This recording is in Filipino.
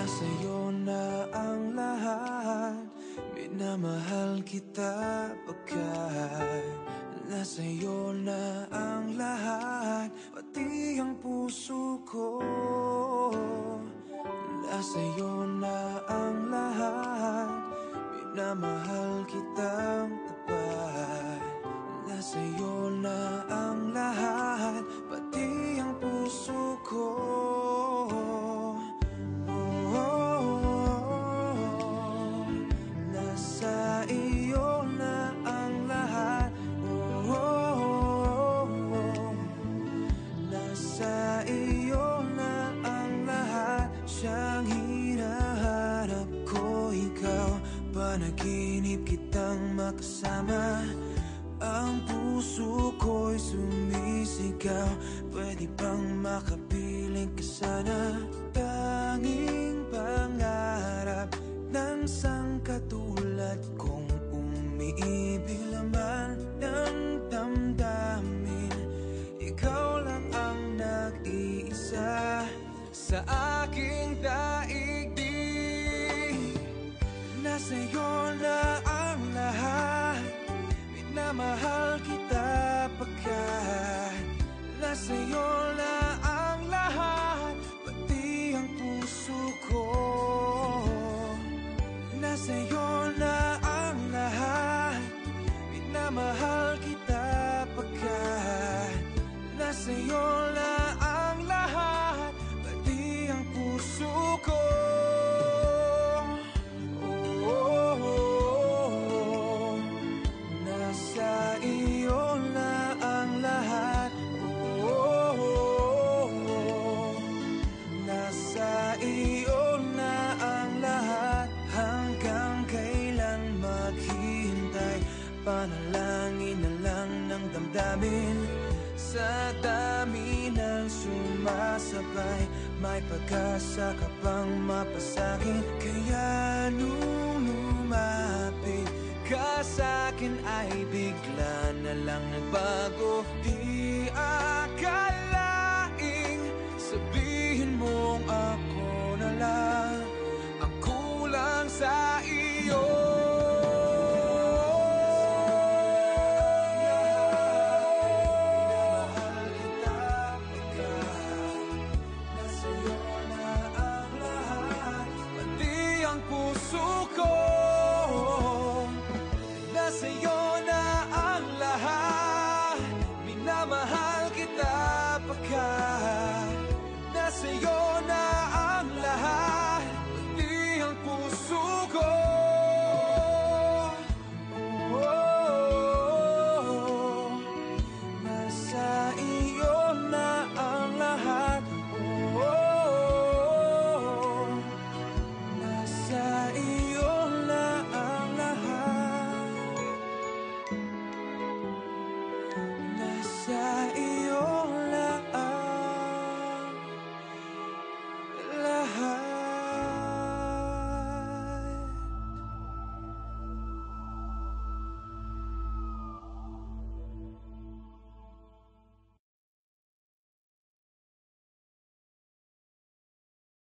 Nasa'yo na ang lahat, minamahal kita pagkat nasa'yo na ang lahat, pati ang puso ko. Nasa'yo na ang lahat, minamahal kitang tapat. Nasa'yo na ang lahat, pati ang puso ko. Nasa iyo na ang lahat. Nasa iyo na ang lahat. Siyang hinahanap ko, ikaw. Panaginip kitang makasama. Ang puso ko'y sumisigaw. Pwede bang makapiling ka sana? Tanging pangarap ng sangkatulad kong umiibig laman ng damdamin. Ikaw lang ang nag-iisa sa aking daigdig. Nasa'yo na ang lahat, minamahal kita pagkat nasa'yo na ang lahat, pati ang puso ko. Nasa'yo na ang lahat, minamahal kita pagkat nasa'yo na ang lahat, pati ang puso ko. Nasa iyo na ang lahat. Nasa iyo na ang lahat. Hanggang kailan maghihintay? Panalangin na lang ng damdamin. Sa dami ng sumasabay, may pag-asa ka pang mapasakin. Kaya nung lumapit ka sa'kin ay bigla na lang nagbago. Di akala